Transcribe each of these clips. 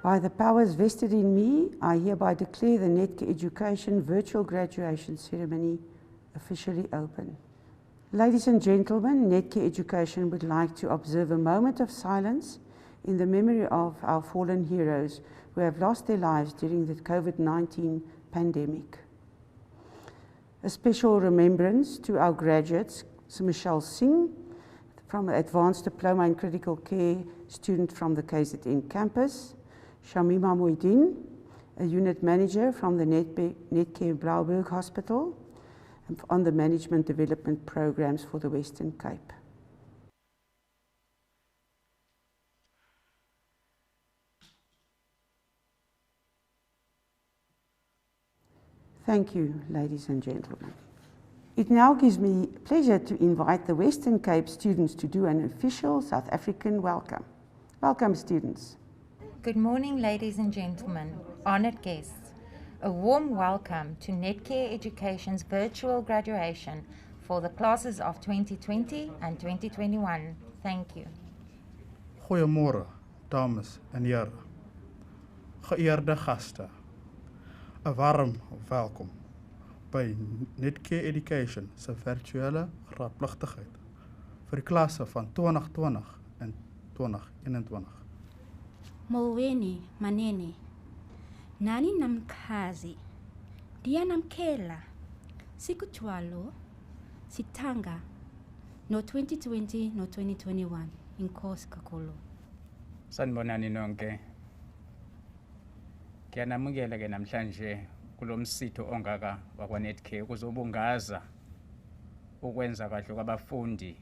By the powers vested in me, I hereby declare the Netcare Education Virtual Graduation Ceremony officially open. Ladies and gentlemen, Netcare Education would like to observe a moment of silence in the memory of our fallen heroes who have lost their lives during the COVID-19 pandemic. A special remembrance to our graduates, Michelle Singh, from Advanced Diploma in Critical Care student from the KZN campus, Shamima Moidin, a unit manager from the Netcare Blauberg Hospital, on the management development programs for the Western Cape. Thank you, ladies and gentlemen. It now gives me pleasure to invite the Western Cape students to do an official South African welcome. Welcome, students. Good morning, ladies and gentlemen, honored guests. A warm welcome to Netcare Education's virtual graduation for the classes of 2020 and 2021. Thank you. Goeiemorgen, dames en heren. Geëerde gasten. Een warm welkom bij Netcare Education se virtuele graadpligtigheid vir die klasse van 2020 en 2021. Molweni manene, nani namkazi, dia namkela, sikutwalo, sitanga, no 2020 no 2021, inkosi kakhulu. Sanibonani nonke. Ngiyanamukela ke namhlanje kulomsitho ongaka wakwa Netcare ukuzobungaza ukwenza kahle kwabafundi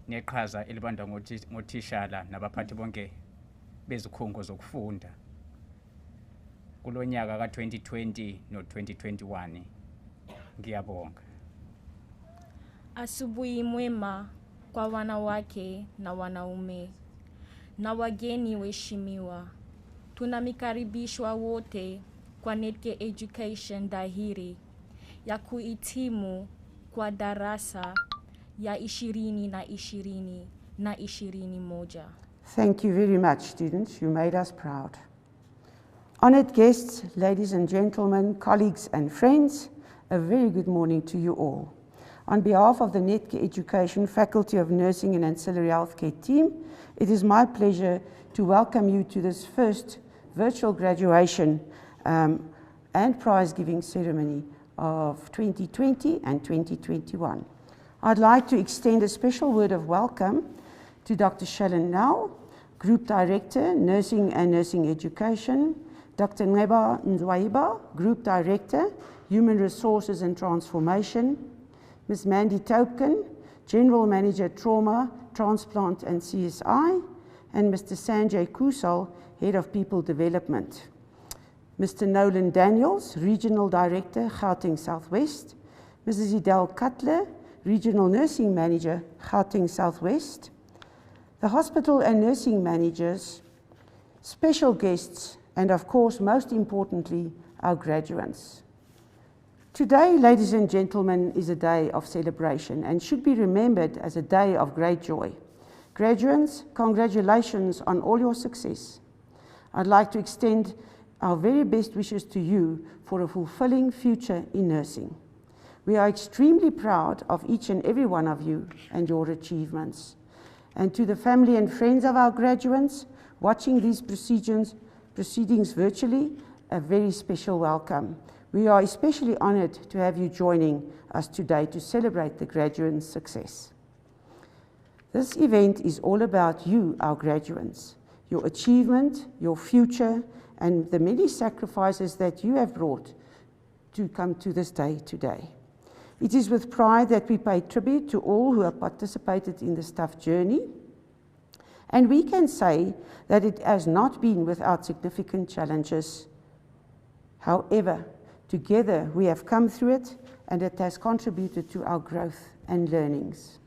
neqhaza elibandwa ngothishala nabaphathi bonke bezikhungo zokufunda kulonyaka ka2020 no 2021. Ngiyabonga. Asubuhi mwema kwa wanawake na wanaume na wageni waheshimiwa. Tunamikaribishwa wote kwa Netcare Education dhahiri ya kuhitimu kwa darasa ya 2020 na 21. Thank you very much, students. You made us proud. Honored guests, ladies and gentlemen, colleagues and friends, a very good morning to you all. On behalf of the Netcare Education Faculty of Nursing and Ancillary Healthcare team, it is my pleasure to welcome you to this first virtual graduation and prize-giving ceremony of 2020 and 2021. I'd like to extend a special word of welcome to Dr. Shalon Nell, Group Director, Nursing and Nursing Education, Dr. Neba Ndwaiba, Group Director, Human Resources and Transformation, Ms. Mandy Topkin, General Manager, Trauma, Transplant and CSI, and Mr. Sanjay Kusal, Head of People Development. Mr. Nolan Daniels, Regional Director, Gauteng Southwest, Mrs. Idel Cutler, Regional Nursing Manager, Gauteng Southwest, the hospital and nursing managers, special guests, and of course, most importantly, our graduates. Today, ladies and gentlemen, is a day of celebration and should be remembered as a day of great joy. Graduates, congratulations on all your success. I'd like to extend our very best wishes to you for a fulfilling future in nursing. We are extremely proud of each and every one of you and your achievements. And to the family and friends of our graduates watching these proceedings virtually, a very special welcome. We are especially honored to have you joining us today to celebrate the graduates' success. This event is all about you, our graduates, your achievement, your future, and the many sacrifices that you have brought to come to this day today. It is with pride that we pay tribute to all who have participated in this tough journey, and we can say that it has not been without significant challenges. However, together we have come through it, and it has contributed to our growth and learnings.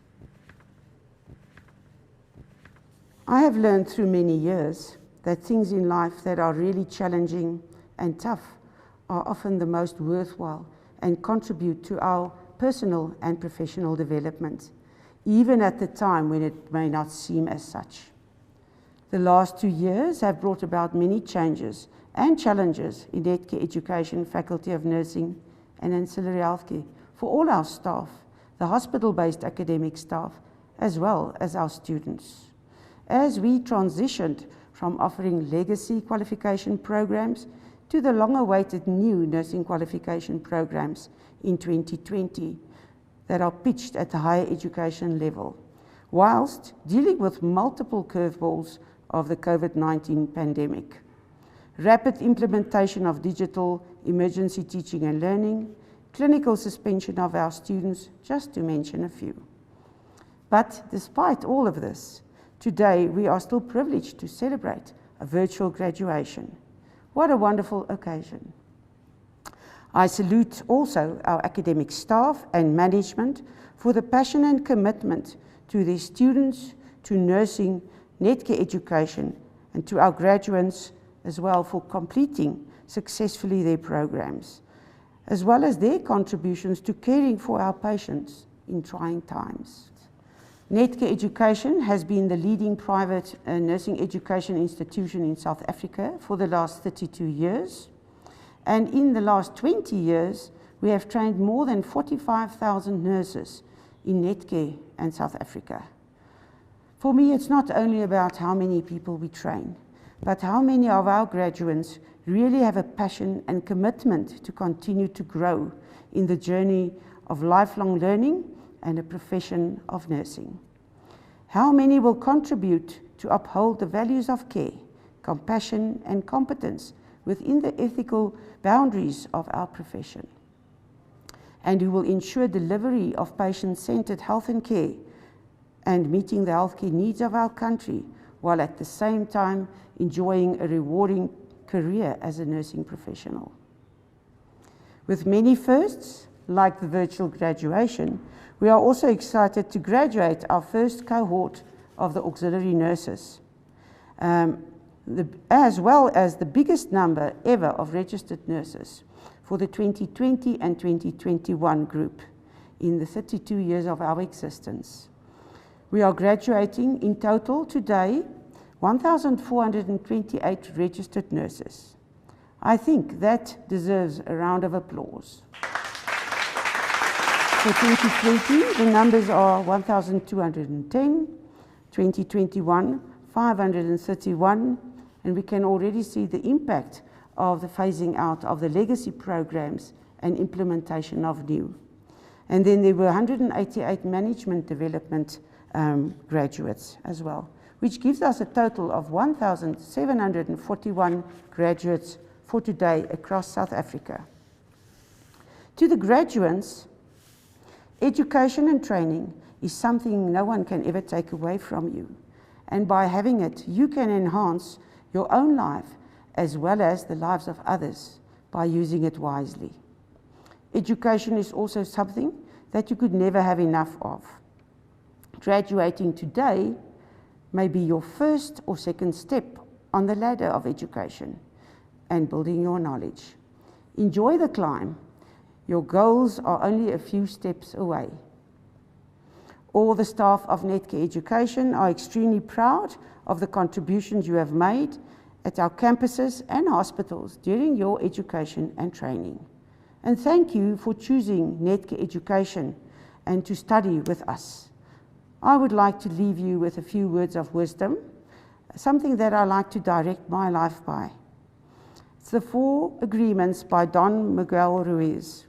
I have learned through many years that things in life that are really challenging and tough are often the most worthwhile and contribute to our personal and professional development, even at the time when it may not seem as such. The last 2 years have brought about many changes and challenges in Netcare Education, Faculty of Nursing and Ancillary Healthcare for all our staff, the hospital-based academic staff, as well as our students. As we transitioned from offering legacy qualification programs to the long-awaited new nursing qualification programs in 2020 that are pitched at the higher education level, whilst dealing with multiple curveballs of the COVID-19 pandemic. Rapid implementation of digital emergency teaching and learning, clinical suspension of our students, just to mention a few. But despite all of this, today we are still privileged to celebrate a virtual graduation. What a wonderful occasion. I salute also our academic staff and management for the passion and commitment to their students, to nursing, Netcare education, and to our graduates as well for completing successfully their programs, as well as their contributions to caring for our patients in trying times. Netcare Education has been the leading private nursing education institution in South Africa for the last 32 years. And in the last 20 years, we have trained more than 45,000 nurses in Netcare and South Africa. For me, it's not only about how many people we train, but how many of our graduates really have a passion and commitment to continue to grow in the journey of lifelong learning and a profession of nursing. How many will contribute to uphold the values of care, compassion and competence within the ethical boundaries of our profession, and who will ensure delivery of patient-centered health and care and meeting the healthcare needs of our country, while at the same time enjoying a rewarding career as a nursing professional. With many firsts, like the virtual graduation, we are also excited to graduate our first cohort of the auxiliary nurses, as well as the biggest number ever of registered nurses for the 2020 and 2021 group in the 32 years of our existence. We are graduating in total today 1,428 registered nurses. I think that deserves a round of applause. For 2020, the numbers are 1,210, 2021, 531, and we can already see the impact of the phasing out of the legacy programs and implementation of new. And then there were 188 management development graduates as well, which gives us a total of 1,741 graduates for today across South Africa. To the graduates, education and training is something no one can ever take away from you. And by having it, you can enhance your own life as well as the lives of others by using it wisely. Education is also something that you could never have enough of. Graduating today may be your first or second step on the ladder of education and building your knowledge. Enjoy the climb. Your goals are only a few steps away. All the staff of Netcare Education are extremely proud of the contributions you have made at our campuses and hospitals during your education and training. And thank you for choosing Netcare Education and to study with us. I would like to leave you with a few words of wisdom, something that I like to direct my life by. It's the 4 agreements by Don Miguel Ruiz.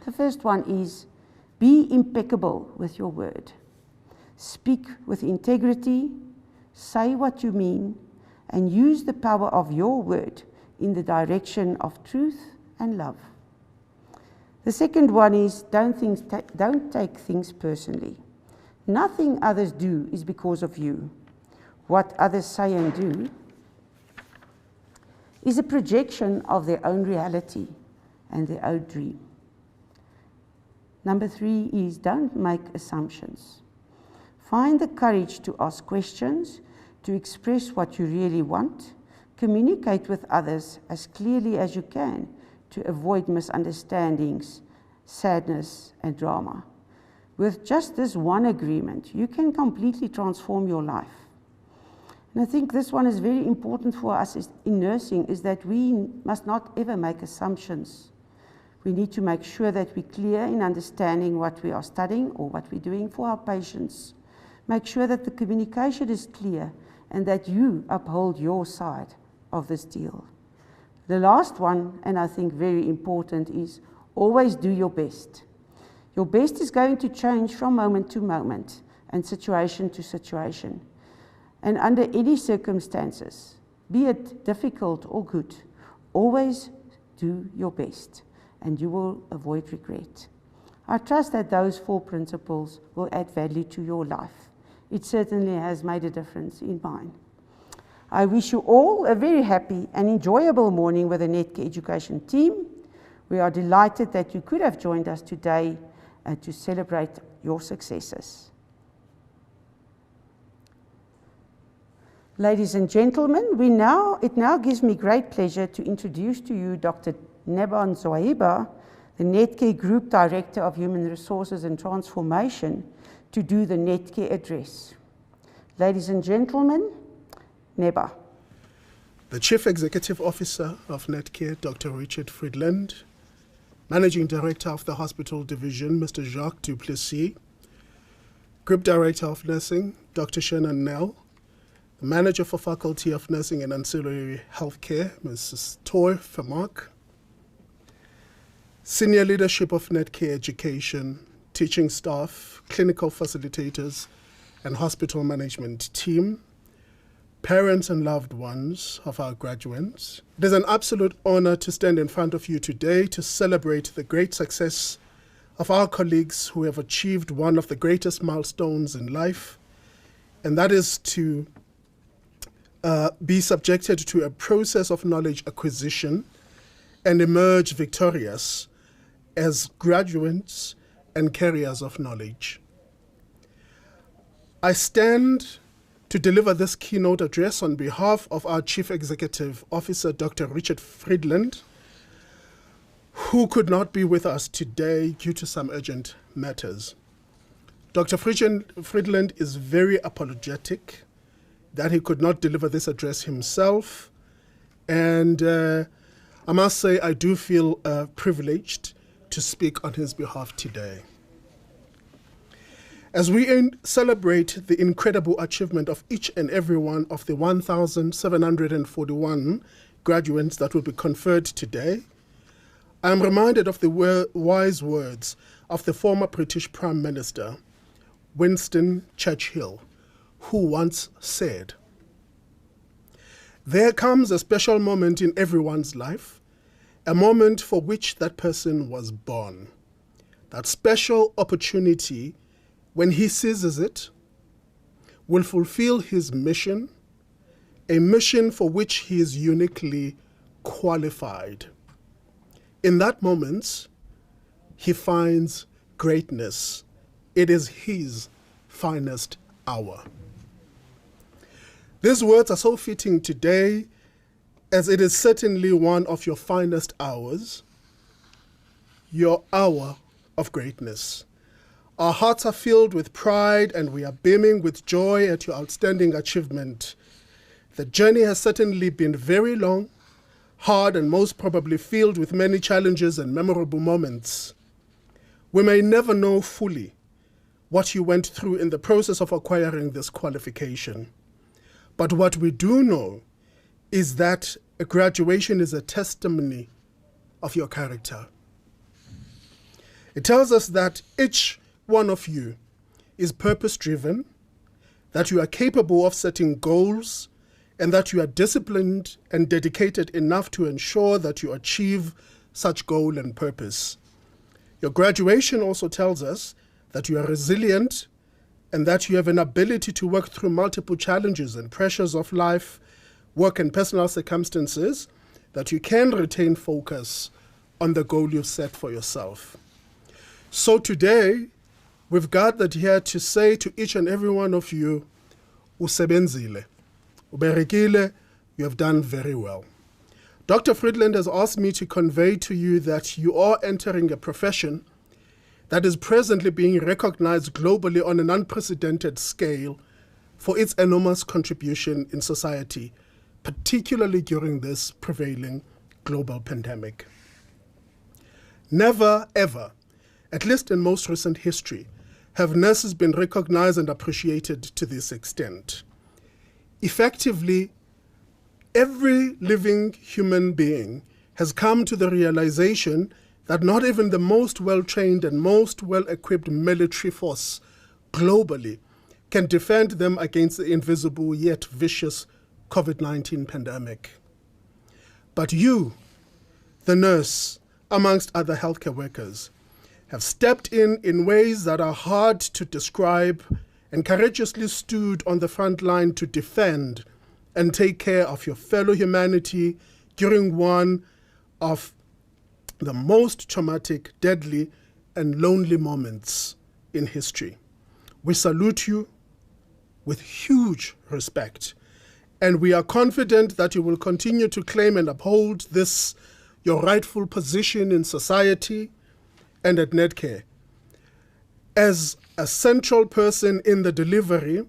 The first one is, be impeccable with your word. Speak with integrity, say what you mean, and use the power of your word in the direction of truth and love. The second one is, don't take things personally. Nothing others do is because of you. What others say and do is a projection of their own reality and their own dream. Number 3 is, don't make assumptions. Find the courage to ask questions, to express what you really want, communicate with others as clearly as you can to avoid misunderstandings, sadness, and drama. With just this one agreement, you can completely transform your life. And I think this one is very important for us in nursing, is that we must not ever make assumptions. We need to make sure that we're clear in understanding what we are studying or what we're doing for our patients. Make sure that the communication is clear and that you uphold your side of this deal. The last one, and I think very important, is always do your best. Your best is going to change from moment to moment and situation to situation. And under any circumstances, be it difficult or good, always do your best and you will avoid regret. I trust that those 4 principles will add value to your life. It certainly has made a difference in mine. I wish you all a very happy and enjoyable morning with the Netcare Education team. We are delighted that you could have joined us today to celebrate your successes. Ladies and gentlemen, it now gives me great pleasure to introduce to you Dr. Neban Zwaiba, the Netcare Group Director of Human Resources and Transformation, to do the Netcare address. Ladies and gentlemen, Neba. The Chief Executive Officer of Netcare, Dr. Richard Friedland, Managing Director of the Hospital Division, Mr. Jacques Duplessis, Group Director of Nursing, Dr. Shannon Nell, the Manager for Faculty of Nursing and Ancillary Healthcare, Mrs. Toy Vermaak, Senior Leadership of Netcare Education, teaching staff, clinical facilitators, and hospital management team, parents and loved ones of our graduates. It is an absolute honor to stand in front of you today to celebrate the great success of our colleagues who have achieved one of the greatest milestones in life, and that is to be subjected to a process of knowledge acquisition and emerge victorious as graduates and carriers of knowledge. I stand to deliver this keynote address on behalf of our Chief Executive Officer, Dr. Richard Friedland, who could not be with us today due to some urgent matters. Dr. Friedland is very apologetic that he could not deliver this address himself, and I must say I do feel privileged to speak on his behalf today. As we celebrate the incredible achievement of each and every one of the 1,741 graduates that will be conferred today, I am reminded of the wise words of the former British Prime Minister, Winston Churchill, who once said, "There comes a special moment in everyone's life, a moment for which that person was born. That special opportunity, when he seizes it, will fulfill his mission, a mission for which he is uniquely qualified. In that moment, he finds greatness. It is his finest hour." These words are so fitting today, as it is certainly one of your finest hours, your hour of greatness. Our hearts are filled with pride and we are beaming with joy at your outstanding achievement. The journey has certainly been very long, hard, and most probably filled with many challenges and memorable moments. We may never know fully what you went through in the process of acquiring this qualification. But what we do know is that a graduation is a testimony of your character. It tells us that each one of you is purpose-driven, that you are capable of setting goals, and that you are disciplined and dedicated enough to ensure that you achieve such goal and purpose. Your graduation also tells us that you are resilient and that you have an ability to work through multiple challenges and pressures of life, work, and personal circumstances, that you can retain focus on the goal you've set for yourself. So today, we've gathered here to say to each and every one of you, usebenzile, uberekile, you have done very well. Dr. Friedland has asked me to convey to you that you are entering a profession that is presently being recognized globally on an unprecedented scale for its enormous contribution in society, particularly during this prevailing global pandemic. Never, ever, at least in most recent history, have nurses been recognized and appreciated to this extent. Effectively, every living human being has come to the realization that not even the most well-trained and most well-equipped military force globally can defend them against the invisible yet vicious COVID-19 pandemic. But you, the nurse, amongst other healthcare workers, have stepped in ways that are hard to describe and courageously stood on the front line to defend and take care of your fellow humanity during one of the most traumatic, deadly, and lonely moments in history. We salute you with huge respect, and we are confident that you will continue to claim and uphold this, your rightful position in society and at Netcare, as a central person in the delivery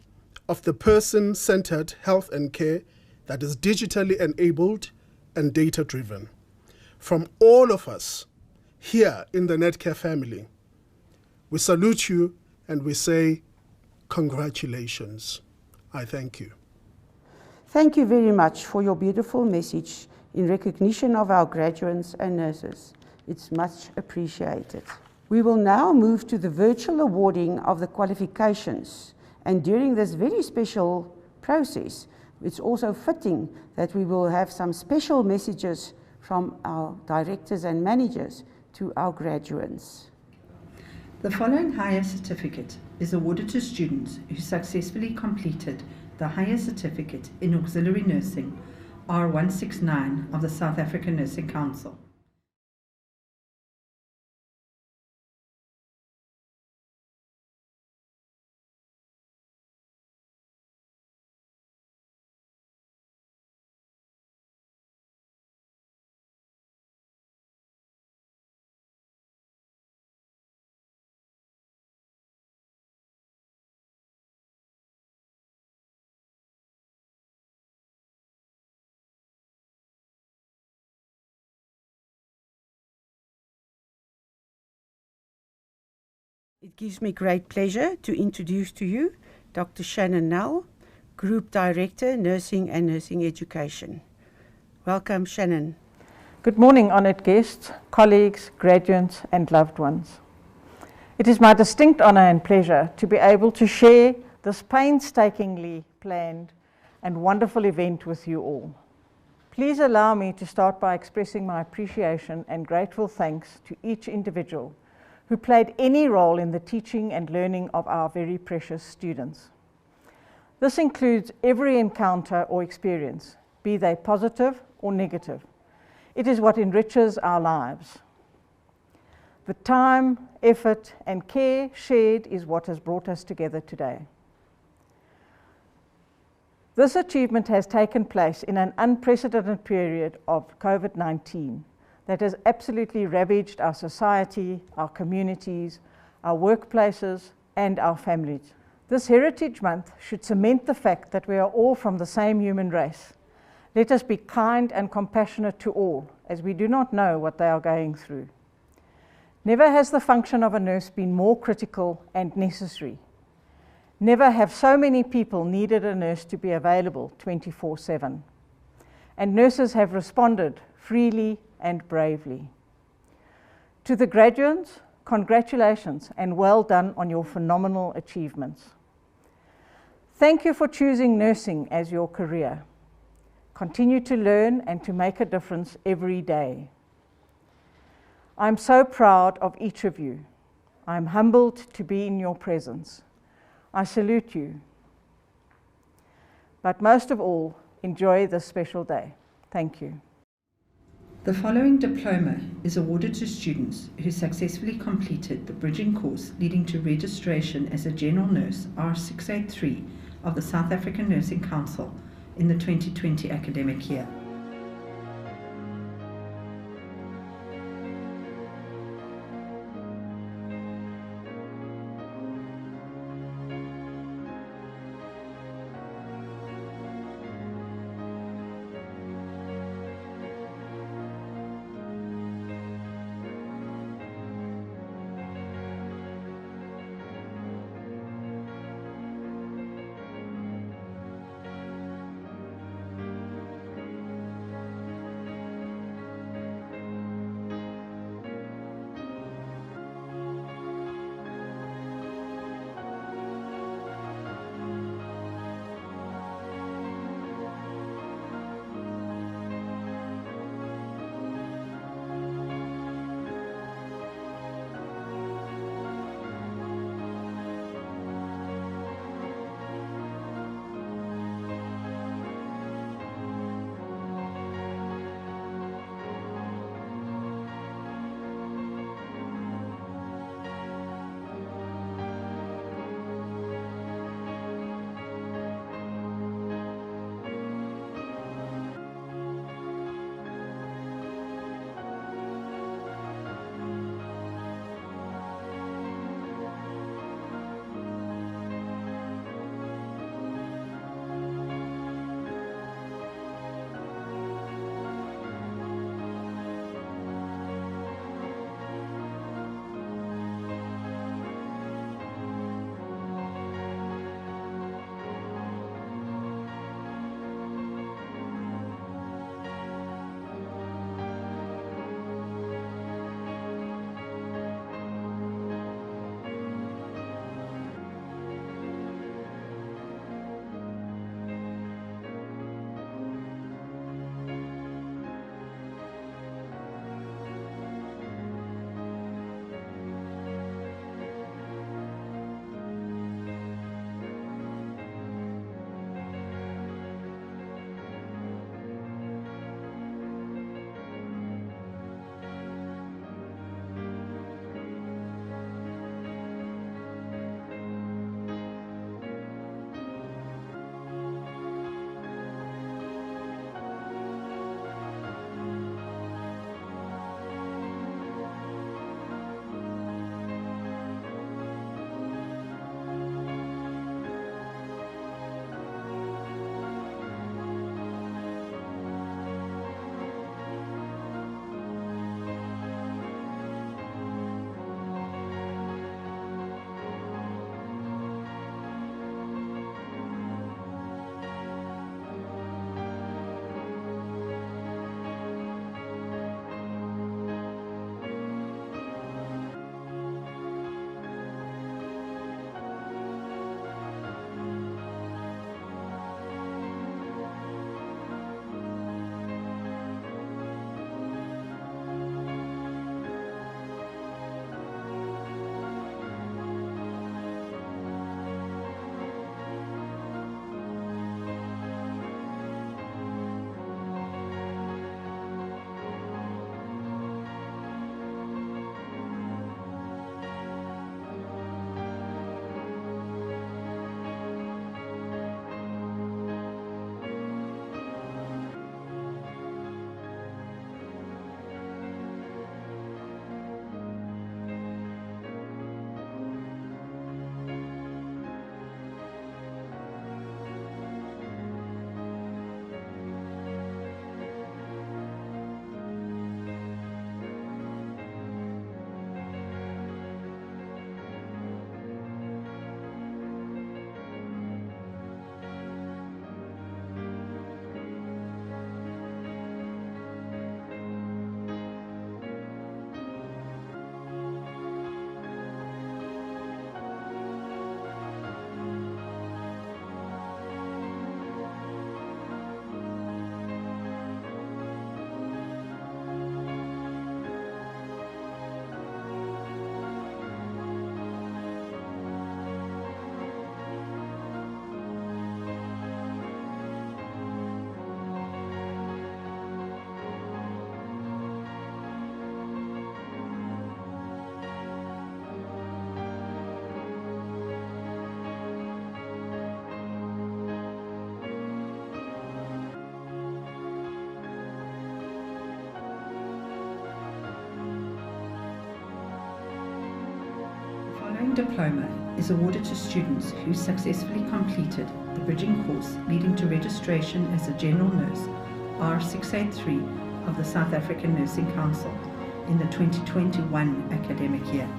of the person-centered health and care that is digitally enabled and data-driven. From all of us here in the Netcare family, we salute you and we say, congratulations. I thank you. Thank you very much for your beautiful message in recognition of our graduates and nurses. It's much appreciated. We will now move to the virtual awarding of the qualifications. And during this very special process, it's also fitting that we will have some special messages from our directors and managers to our graduates. The following higher certificate is awarded to students who successfully completed the higher certificate in auxiliary nursing R169 of the South African Nursing Council. It gives me great pleasure to introduce to you Dr. Shannon Nell, Group Director, Nursing and Nursing Education. Welcome, Shannon. Good morning, honoured guests, colleagues, graduates and loved ones. It is my distinct honour and pleasure to be able to share this painstakingly planned and wonderful event with you all. Please allow me to start by expressing my appreciation and grateful thanks to each individual who played any role in the teaching and learning of our very precious students. This includes every encounter or experience, be they positive or negative. It is what enriches our lives. The time, effort, and care shared is what has brought us together today. This achievement has taken place in an unprecedented period of COVID-19 that has absolutely ravaged our society, our communities, our workplaces, and our families. This Heritage Month should cement the fact that we are all from the same human race. Let us be kind and compassionate to all, as we do not know what they are going through. Never has the function of a nurse been more critical and necessary. Never have so many people needed a nurse to be available 24/7. And nurses have responded freely and bravely. To the graduates, congratulations and well done on your phenomenal achievements. Thank you for choosing nursing as your career. Continue to learn and to make a difference every day. I'm so proud of each of you. I'm humbled to be in your presence. I salute you. But most of all, enjoy this special day. Thank you. The following diploma is awarded to students who successfully completed the bridging course leading to registration as a general nurse R683 of the South African Nursing Council in the 2020 academic year. following diploma is awarded to students who successfully completed the bridging course leading to registration as a general nurse R683 of the South African Nursing Council in the 2021 academic year.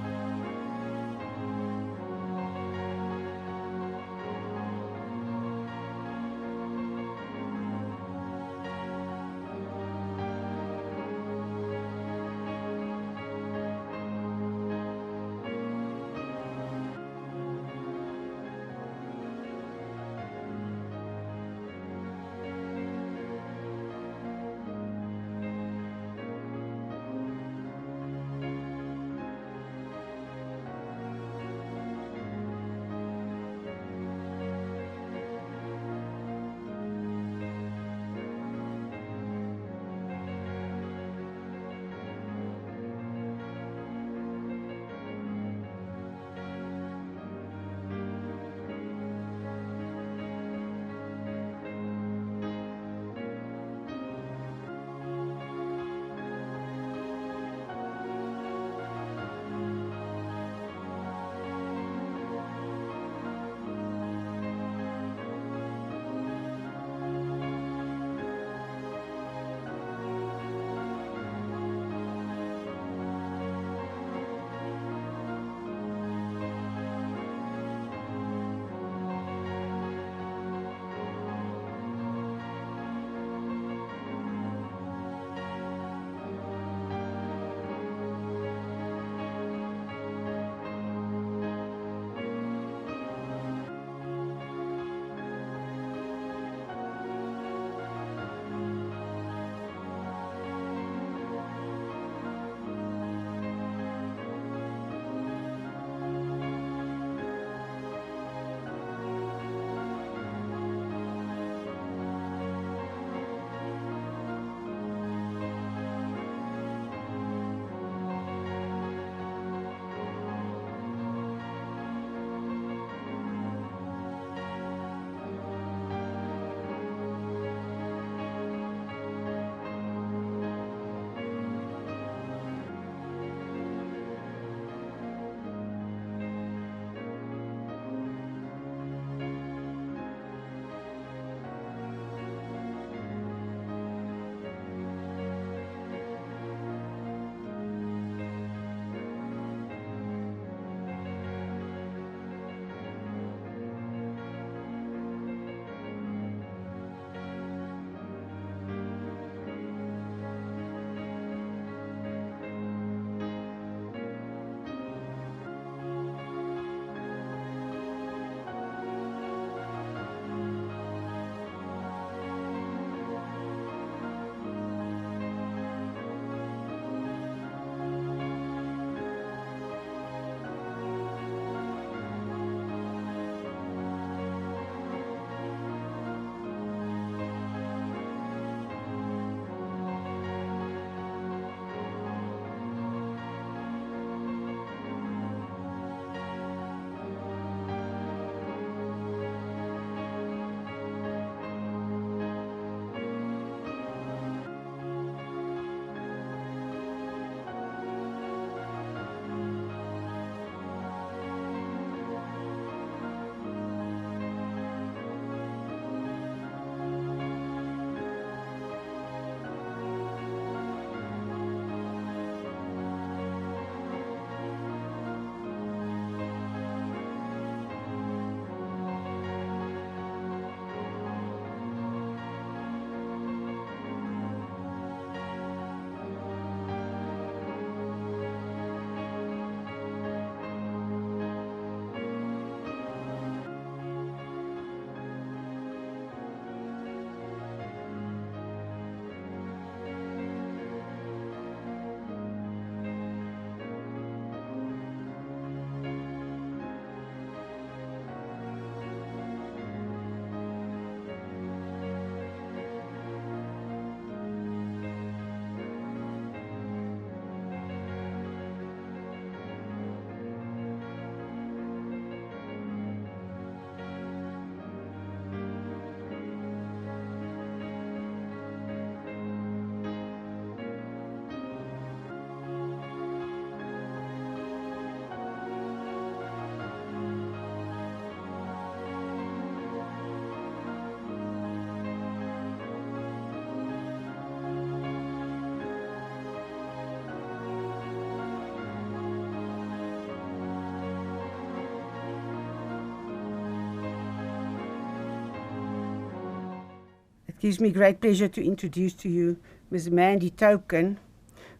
gives me great pleasure to introduce to you Ms. Mandy Token.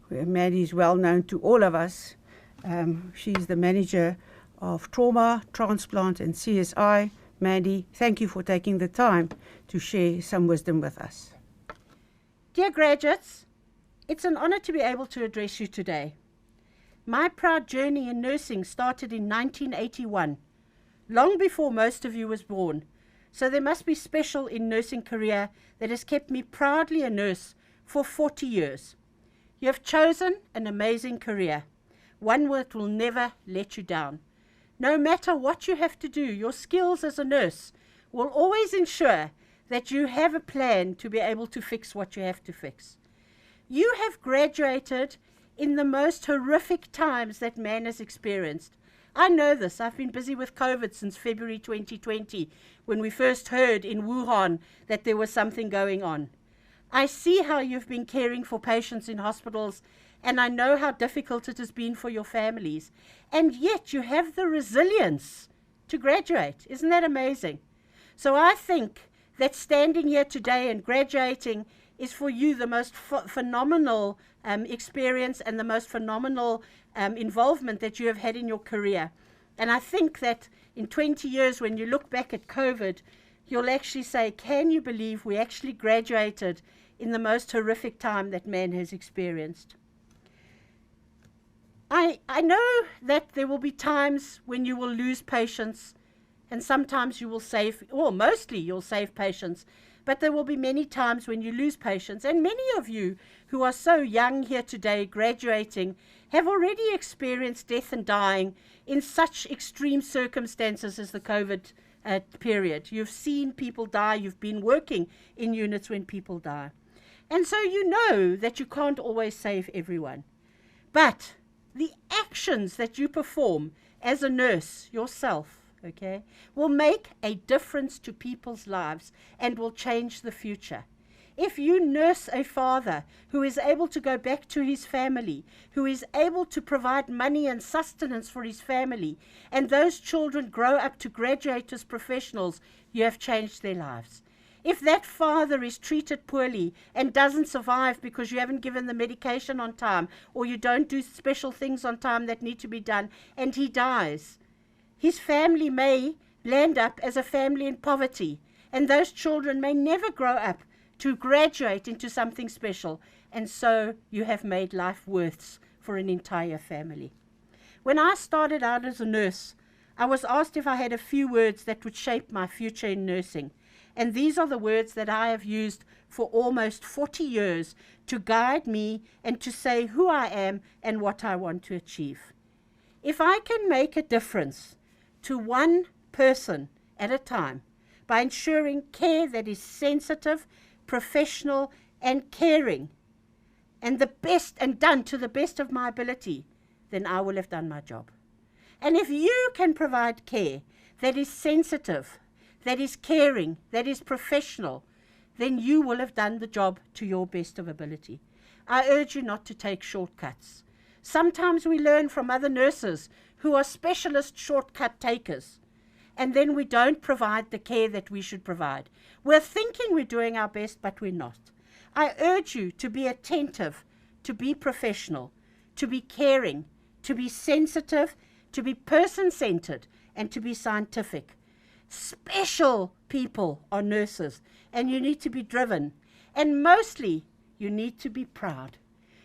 Mandy is well known to all of us. She's the manager of trauma, transplant and CSI. Mandy, thank you for taking the time to share some wisdom with us. Dear graduates, it's an honor to be able to address you today. My proud journey in nursing started in 1981, long before most of you was born. So there must be special in nursing career that has kept me proudly a nurse for 40 years. You have chosen an amazing career, one that will never let you down. No matter what you have to do, your skills as a nurse will always ensure that you have a plan to be able to fix what you have to fix. You have graduated in the most horrific times that man has experienced. I know this. I've been busy with COVID since February 2020, when we first heard in Wuhan that there was something going on. I see how you've been caring for patients in hospitals, and I know how difficult it has been for your families. And yet you have the resilience to graduate. Isn't that amazing? So I think that standing here today and graduating is for you the most phenomenal experience and the most phenomenal involvement that you have had in your career. And I think that in 20 years, when you look back at COVID, you'll actually say, can you believe we actually graduated in the most horrific time that man has experienced? I know that there will be times when you will lose patients, and sometimes you will save, or mostly you'll save patients, but there will be many times when you lose patients. And many of you who are so young here today, graduating, have already experienced death and dying in such extreme circumstances as the COVID period. You've seen people die. You've been working in units when people die. And so you know that you can't always save everyone. But the actions that you perform as a nurse yourself, okay, will make a difference to people's lives and will change the future. If you nurse a father who is able to go back to his family, who is able to provide money and sustenance for his family, and those children grow up to graduate as professionals, you have changed their lives. If that father is treated poorly and doesn't survive because you haven't given the medication on time, or you don't do special things on time that need to be done, and he dies, his family may land up as a family in poverty, and those children may never grow up to graduate into something special, and so you have made life worse for an entire family. When I started out as a nurse, I was asked if I had a few words that would shape my future in nursing. And these are the words that I have used for almost 40 years to guide me and to say who I am and what I want to achieve. If I can make a difference to one person at a time by ensuring care that is sensitive, professional, and caring, and the best, and done to the best of my ability, then I will have done my job. And if you can provide care that is sensitive, that is caring, that is professional, then you will have done the job to your best of ability. I urge you not to take shortcuts. Sometimes we learn from other nurses who are specialist shortcut takers, and then we don't provide the care that we should provide. We're thinking we're doing our best, but we're not. I urge you to be attentive, to be professional, to be caring, to be sensitive, to be person-centered, and to be scientific. Special people are nurses, and you need to be driven. And mostly, you need to be proud.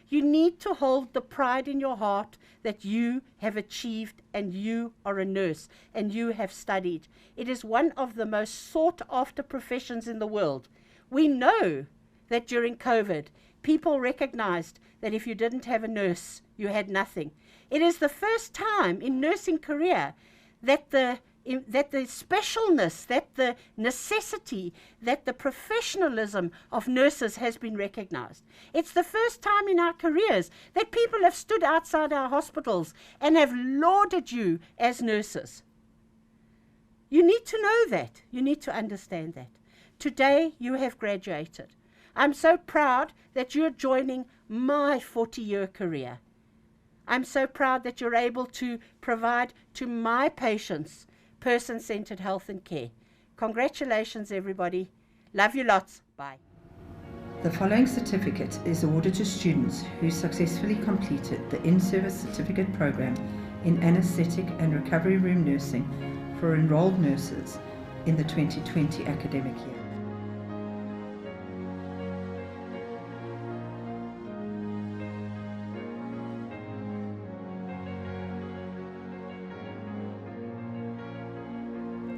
You need to hold the pride in your heart that you have achieved, and you are a nurse, and you have studied. It is one of the most sought-after professions in the world. We know that during COVID, people recognized that if you didn't have a nurse, you had nothing. It is the first time in nursing career that the specialness, that the necessity, that the professionalism of nurses has been recognized. It's the first time in our careers that people have stood outside our hospitals and have lauded you as nurses. You need to know that. You need to understand that. Today, you have graduated. I'm so proud that you're joining my 40-year career. I'm so proud that you're able to provide to my patients person-centered health and care. Congratulations, everybody. Love you lots. Bye. The following certificate is awarded to students who successfully completed the in-service certificate program in anaesthetic and recovery room nursing for enrolled nurses in the 2020 academic year.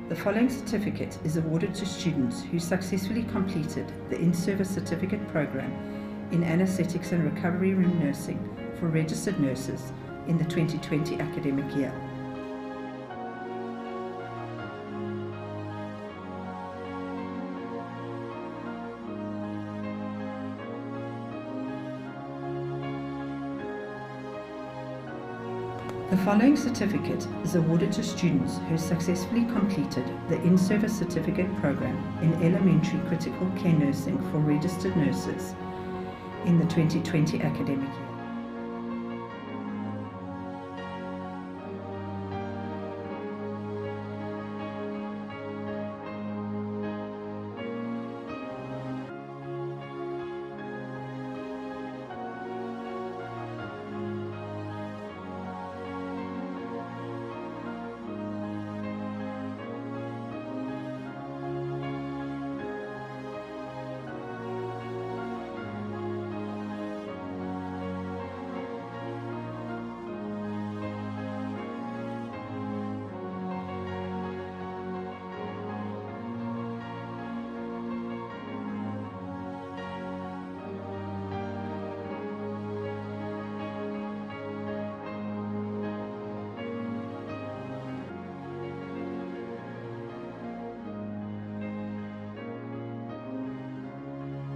The following certificate is awarded to students who successfully completed the in-service certificate program in anaesthetics and recovery room nursing for registered nurses in the 2020 academic year. The following certificate is awarded to students who successfully completed the in-service certificate program in elementary critical care nursing for registered nurses in the 2020 academic year.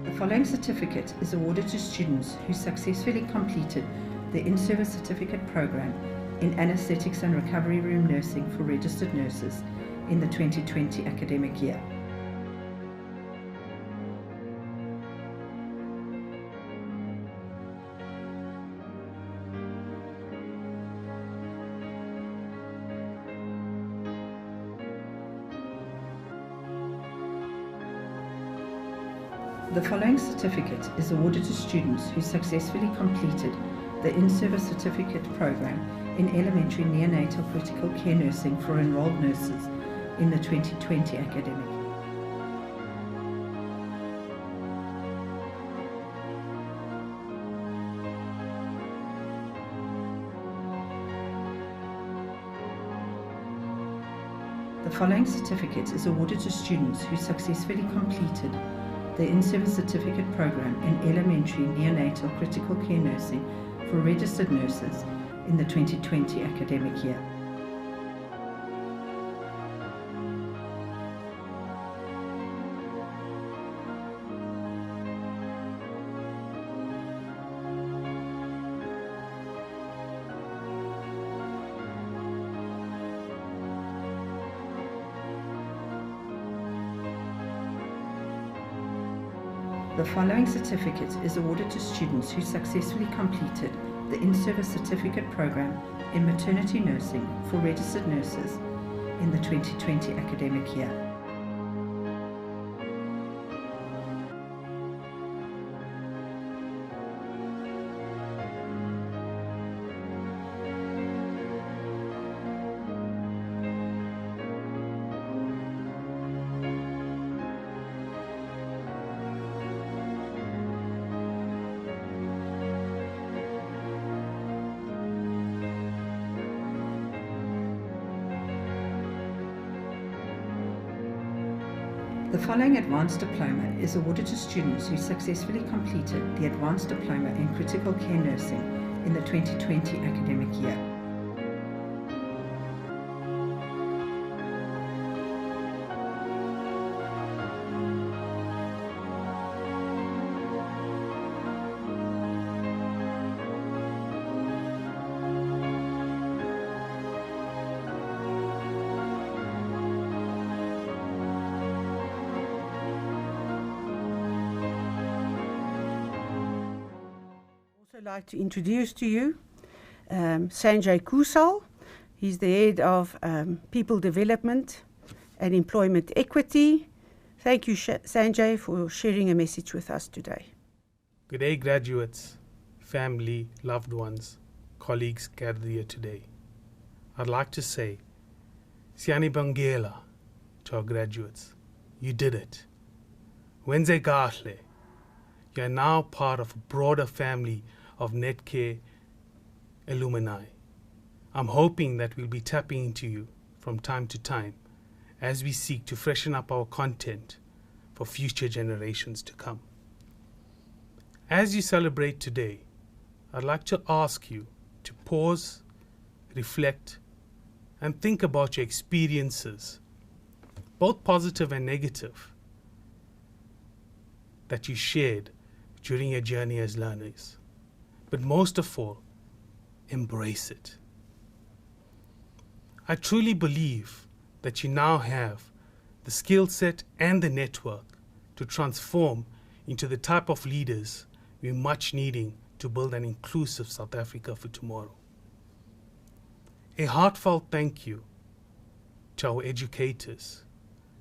The following certificate is awarded to students who successfully completed the in-service certificate program in anaesthetics and recovery room nursing for registered nurses in the 2020 academic year. The following certificate is awarded to students who successfully completed the in-service certificate program in elementary neonatal critical care nursing for enrolled nurses in the 2020 academic year. The following certificate is awarded to students who successfully completed the in-service certificate program in elementary neonatal critical care nursing for registered nurses in the 2020 academic year. The following certificate is awarded to students who successfully completed the in-service certificate program in maternity nursing for registered nurses in the 2020 academic year. The following Advanced Diploma is awarded to students who successfully completed the Advanced Diploma in Critical Care Nursing in the 2020 academic year. I'd like to introduce to you Sanjay Kusal. He's the head of People Development and Employment Equity. Thank you, Sanjay, for sharing a message with us today. Good day, graduates, family, loved ones, colleagues gathered here today. I'd like to say, Siani Bangela to our graduates. You did it. Wenze Gahle. You are now part of a broader family of Netcare alumni. I'm hoping that we'll be tapping into you from time to time as we seek to freshen up our content for future generations to come. As you celebrate today, I'd like to ask you to pause, reflect, and think about your experiences, both positive and negative, that you shared during your journey as learners. But most of all, embrace it. I truly believe that you now have the skill set and the network to transform into the type of leaders we're much needing to build an inclusive South Africa for tomorrow. A heartfelt thank you to our educators,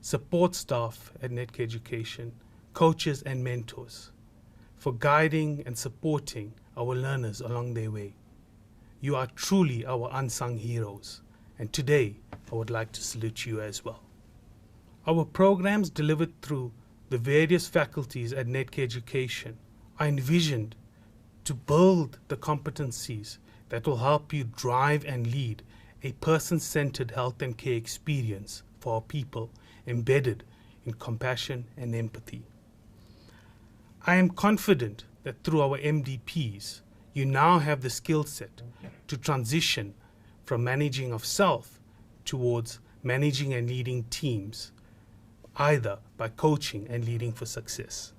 support staff at Netcare Education, coaches and mentors for guiding and supporting our learners along their way. You are truly our unsung heroes, and today I would like to salute you as well. Our programs delivered through the various faculties at Netcare Education are envisioned to build the competencies that will help you drive and lead a person-centered health and care experience for our people, embedded in compassion and empathy. I am confident that through our MDPs, you now have the skill set to transition from managing of self towards managing and leading teams, either by coaching and leading for success.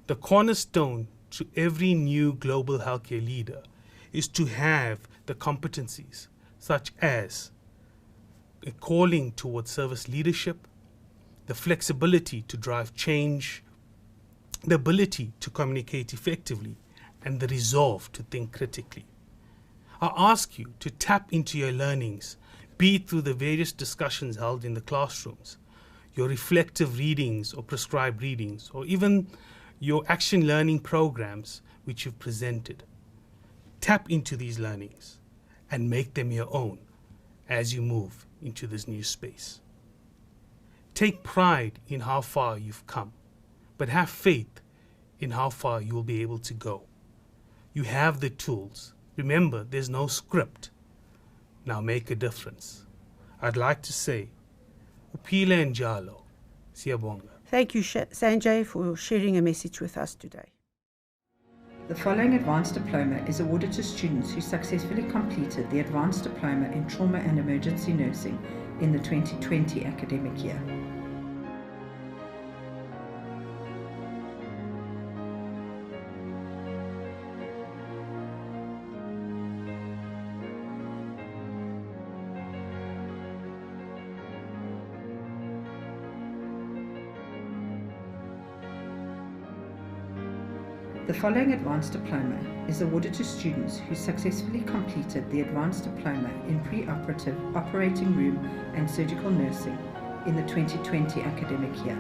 The cornerstone to every new global healthcare leader is to have the competencies such as a calling towards service leadership, the flexibility to drive change, the ability to communicate effectively, and the resolve to think critically. I ask you to tap into your learnings, be it through the various discussions held in the classrooms, your reflective readings or prescribed readings, or even your action learning programs which you've presented. Tap into these learnings and make them your own as you move into this new space. Take pride in how far you've come, but have faith in how far you will be able to go. You have the tools. Remember, there's no script. Now make a difference. I'd like to say, Upile and Jalo, Siyabonga. Thank you, Sanjay, for sharing a message with us today. The following advanced diploma is awarded to students who successfully completed the advanced diploma in trauma and emergency nursing in the 2020 academic year. The following advanced diploma is awarded to students who successfully completed the advanced diploma in pre-operative operating room and surgical nursing in the 2020 academic year.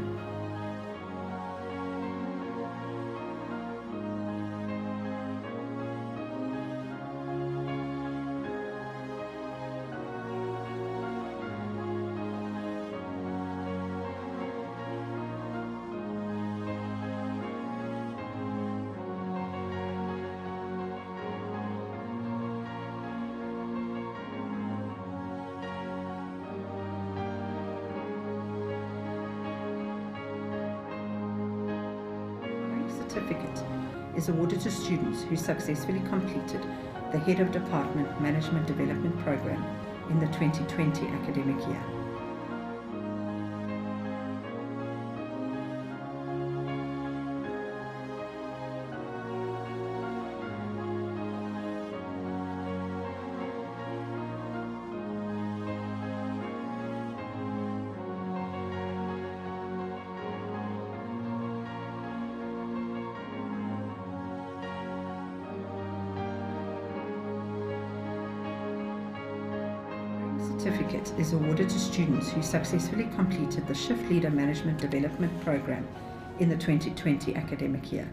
Certificate is awarded to students who successfully completed the Head of Department Management Development Program in the 2020 academic year. Certificate is awarded to students who successfully completed the Shift Leader Management Development Program in the 2020 academic year.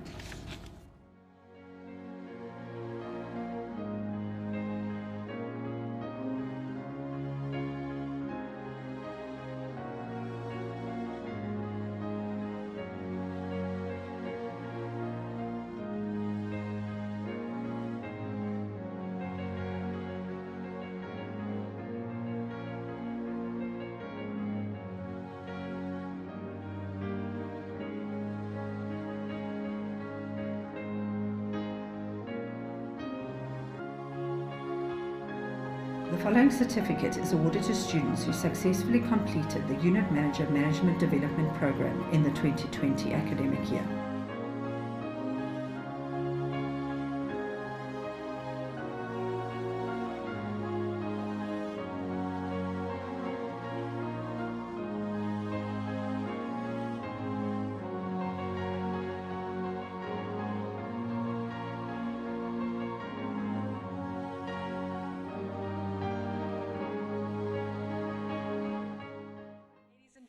The following certificate is awarded to students who successfully completed the Unit Manager Management Development Program in the 2020 academic year.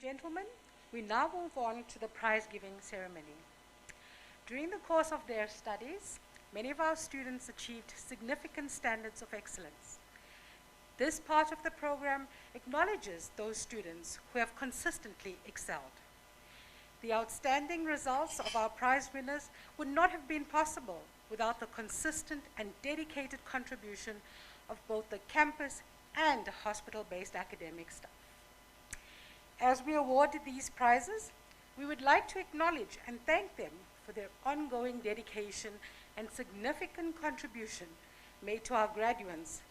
Gentlemen, we now move on to the prize giving ceremony. During the course of their studies, many of our students achieved significant standards of excellence. This part of the program acknowledges those students who have consistently excelled. The outstanding results of our prize winners would not have been possible without the consistent and dedicated contribution of both the campus and hospital-based academic staff. As we awarded these prizes, we would like to acknowledge and thank them for their ongoing dedication and significant contribution made to our graduates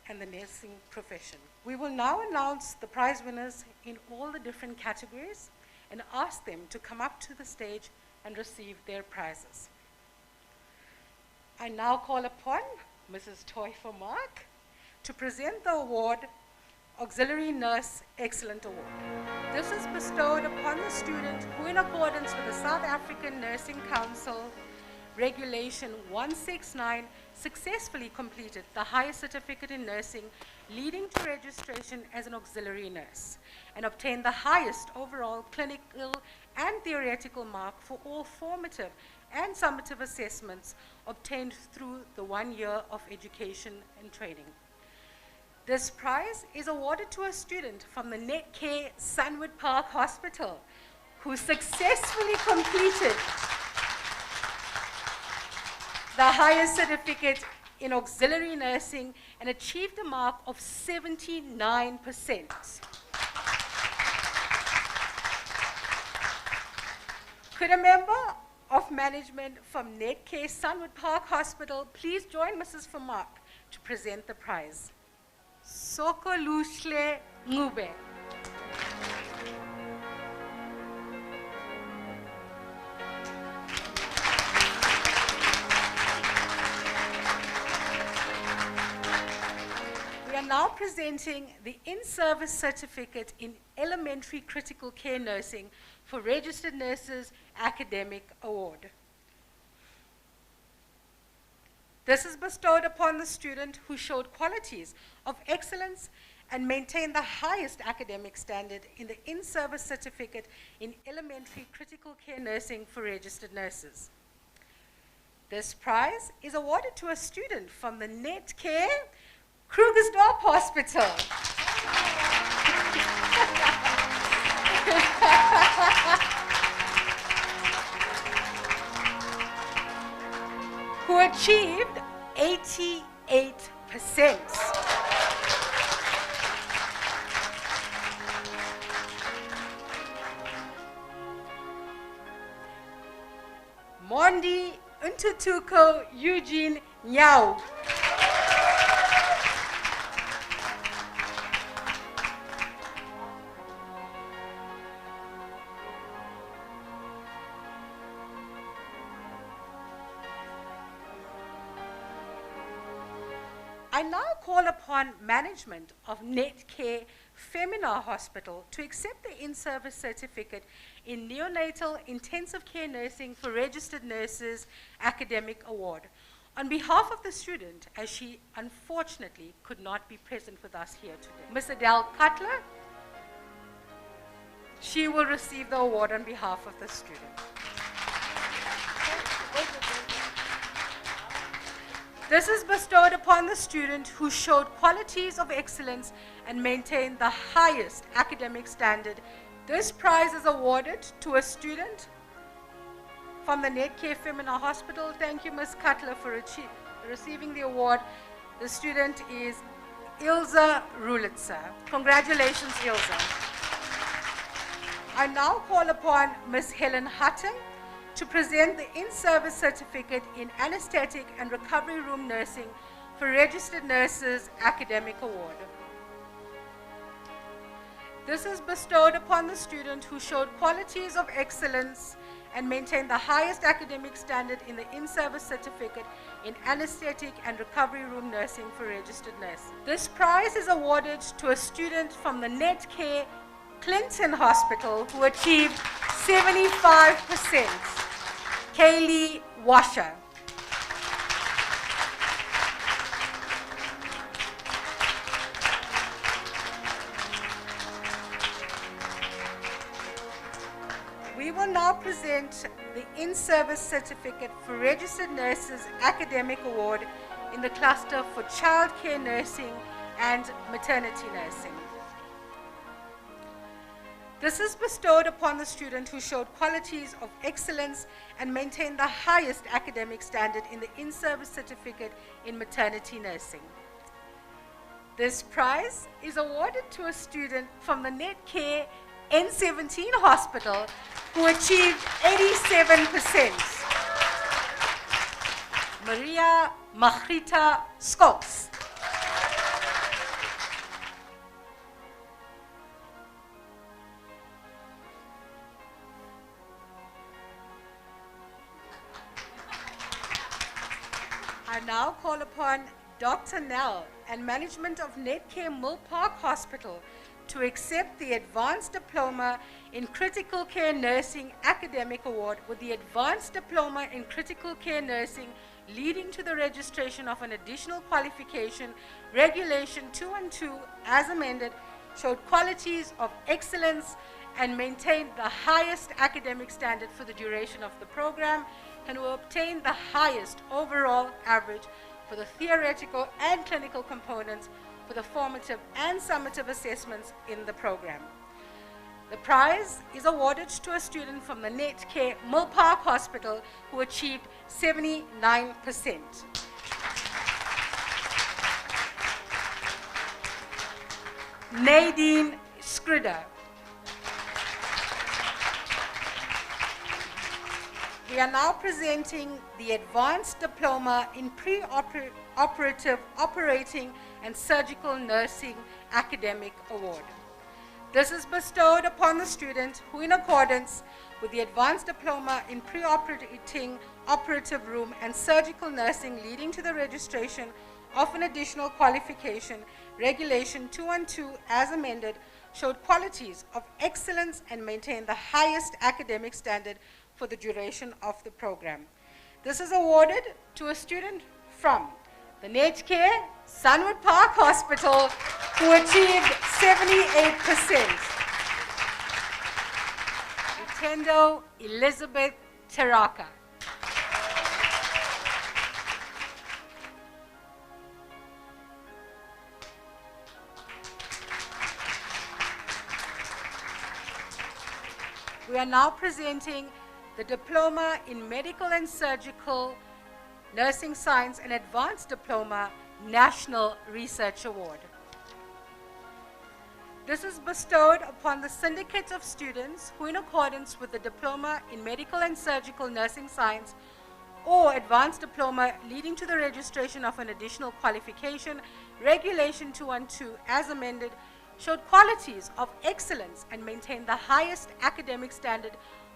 and the nursing profession. We will now announce the prize winners in all the different categories and ask them to come up to the stage and receive their prizes. I now call upon Mrs. Toy for Mark to present the award, Auxiliary Nurse Excellent Award. This is bestowed upon the student who, in accordance with the South African Nursing Council Regulation 169, successfully completed the highest certificate in nursing, leading to registration as an auxiliary nurse, and obtained the highest overall clinical and theoretical mark for all formative and summative assessments obtained through the 1 year of education and training. This prize is awarded to a student from the Netcare Sunwood Park Hospital who successfully completed the highest certificate in auxiliary nursing and achieved a mark of 79%. Could a member of management from Netcare Sunwood Park Hospital please join Mrs. Vermaak to present the prize? Sokolushle Ngube. We are now presenting the in-service certificate in elementary critical care nursing for registered nurses academic award. This is bestowed upon the student who showed qualities of excellence and maintained the highest academic standard in the in-service certificate in elementary critical care nursing for registered nurses. This prize is awarded to a student from the Netcare Krugersdorp Hospital. Who achieved 88%. Mondi Untutuko Eugene Nyau. I now call upon management of Netcare Femina Hospital to accept the in-service certificate in neonatal intensive care nursing for registered nurses academic award on behalf of the student, as she unfortunately could not be present with us here today. Ms. Adele Cutler, she will receive the award on behalf of the student. This is bestowed upon the student who showed qualities of excellence and maintained the highest academic standard. This prize is awarded to a student from the Netcare Feminine Hospital. Thank you, Ms. Cutler, for receiving the award. The student is Ilza Rulitzer. Congratulations, Ilza. I now call upon Ms. Helen Hutton to present the in-service certificate in anesthetic and recovery room nursing for registered nurses academic award. This is bestowed upon the student who showed qualities of excellence and maintained the highest academic standard in the in-service certificate in anesthetic and recovery room nursing for registered nurses. This prize is awarded to a student from the Netcare Clinton Hospital who achieved 75%. Kaylee Washer. We will now present the in-service certificate for registered nurses academic award in the cluster for childcare nursing and maternity nursing. This is bestowed upon the student who showed qualities of excellence and maintained the highest academic standard in the in-service certificate in maternity nursing. This prize is awarded to a student from the Netcare N17 Hospital who achieved 87%. Maria Magrita Skops. I now call upon Dr. Nell and management of Netcare Mill Park Hospital to accept the Advanced Diploma in Critical Care Nursing Academic Award with the Advanced Diploma in Critical Care Nursing leading to the registration of an additional qualification, Regulation 212 as amended, showed qualities of excellence and maintained the highest academic standard for the duration of the program, and who obtained the highest overall average for the theoretical and clinical components for the formative and summative assessments in the program. The prize is awarded to a student from the Netcare Mill Park Hospital who achieved 79%. Nadine Skrider. We are now presenting the Advanced Diploma in Pre-Operative Operating and Surgical Nursing Academic Award. This is bestowed upon the student who, in accordance with the Advanced Diploma in Pre-Operating Operative Room and Surgical Nursing leading to the registration of an additional qualification, Regulation 212 as amended, showed qualities of excellence and maintained the highest academic standard for the duration of the program. This is awarded to a student from the Netcare Sunwood Park Hospital who achieved 78%. Utendo Elizabeth Teraka. We are now presenting the Diploma in Medical and Surgical Nursing Science and Advanced Diploma National Research Award. This is bestowed upon the syndicate of students who, in accordance with the Diploma in Medical and Surgical Nursing Science or Advanced Diploma leading to the registration of an additional qualification, Regulation 212 as amended, showed qualities of excellence and maintained the highest academic standard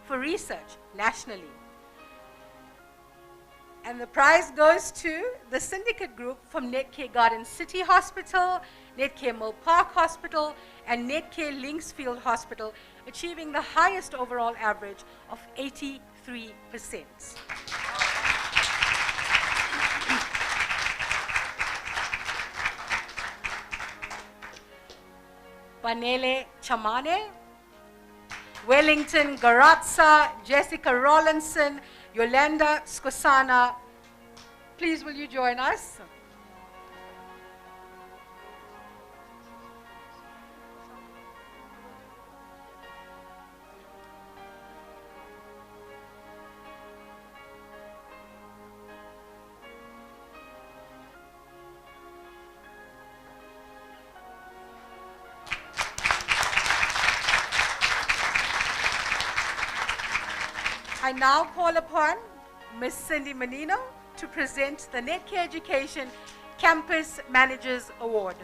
for research nationally. And the prize goes to the syndicate group from Netcare Garden City Hospital, Netcare Mill Park Hospital, and Netcare Linksfield Hospital, achieving the highest overall average of 83%. Banele Chamane, Wellington Garazza, Jessica Rollinson, Yolanda Skosana, please will you join us? I now call upon Ms. Cindy Menino to present the Netcare Education Campus Managers Award.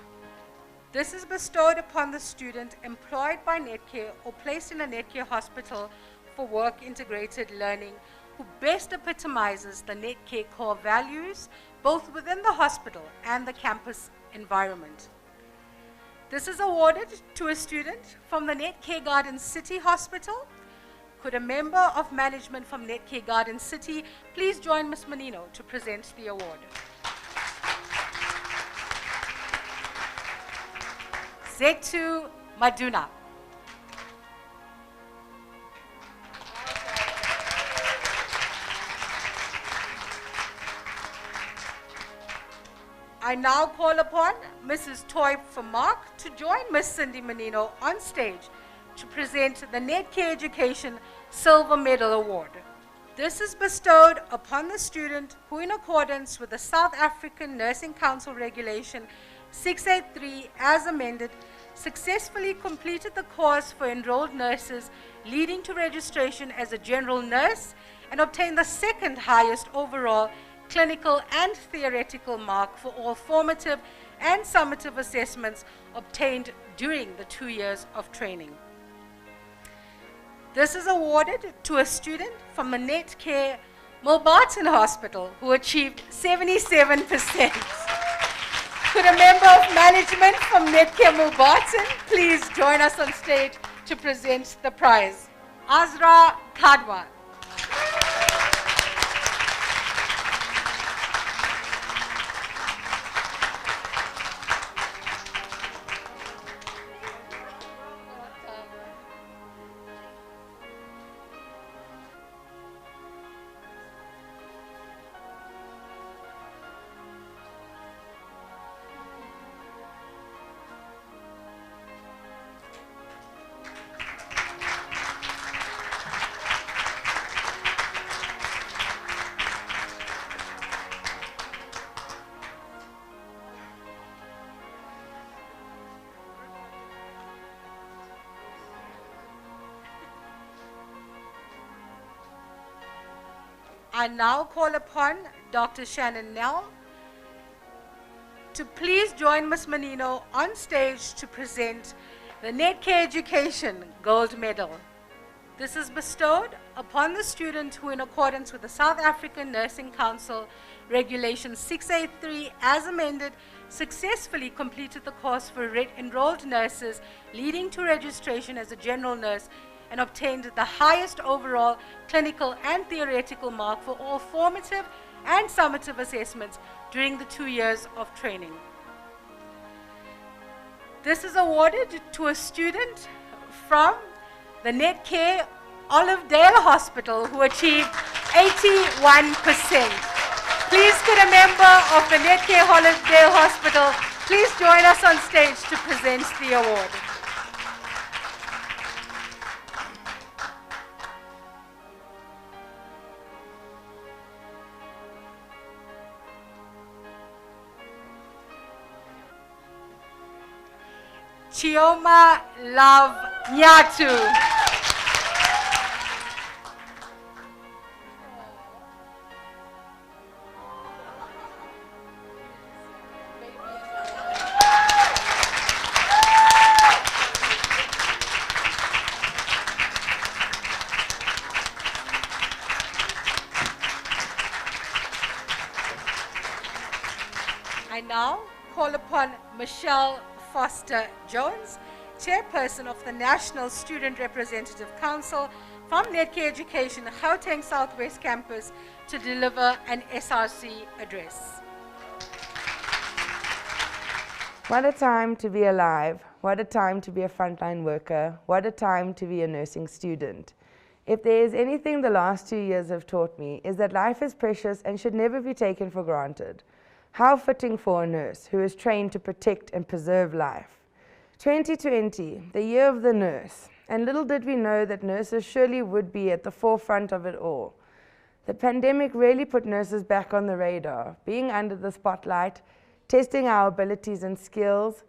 This is bestowed upon the student employed by Netcare or placed in a Netcare hospital for work integrated learning who best epitomizes the Netcare core values both within the hospital and the campus environment. This is awarded to a student from the Netcare Garden City Hospital. Could a member of management from Netcare Garden City please join Ms. Menino to present the award? Zetu Maduna. I now call upon Mrs. Toy Famark to join Ms. Cindy Menino on stage to present the Netcare Education Silver Medal Award. This is bestowed upon the student who, in accordance with the South African Nursing Council Regulation 683 as amended, successfully completed the course for enrolled nurses leading to registration as a general nurse and obtained the second highest overall clinical and theoretical mark for all formative and summative assessments obtained during the 2 years of training. This is awarded to a student from the Netcare Milbarton Hospital who achieved 77%. Could a member of management from Netcare Milbarton please join us on stage to present the prize? Azra Kadwa. I now call upon Dr. Shannon Nell to please join Ms. Menino on stage to present the Netcare Education Gold Medal. This is bestowed upon the student who, in accordance with the South African Nursing Council Regulation 683 as amended, successfully completed the course for enrolled nurses leading to registration as a general nurse and obtained the highest overall clinical and theoretical mark for all formative and summative assessments during the 2 years of training. This is awarded to a student from the Netcare Olivedale Hospital who achieved 81%. Please could a member of the Netcare Olivedale Hospital please join us on stage to present the award. Chioma Love Nyatu. I now call upon Michelle Foster Jones, Chairperson of the National Student Representative Council from Netcare Education Gauteng Southwest Campus, to deliver an SRC address. What a time to be alive. What a time to be a frontline worker. What a time to be a nursing student. If there is anything the last 2 years have taught me, is that life is precious and should never be taken for granted. How fitting for a nurse who is trained to protect and preserve life. 2020, the year of the nurse, and little did we know that nurses surely would be at the forefront of it all. The pandemic really put nurses back on the radar, being under the spotlight, testing our abilities and skills,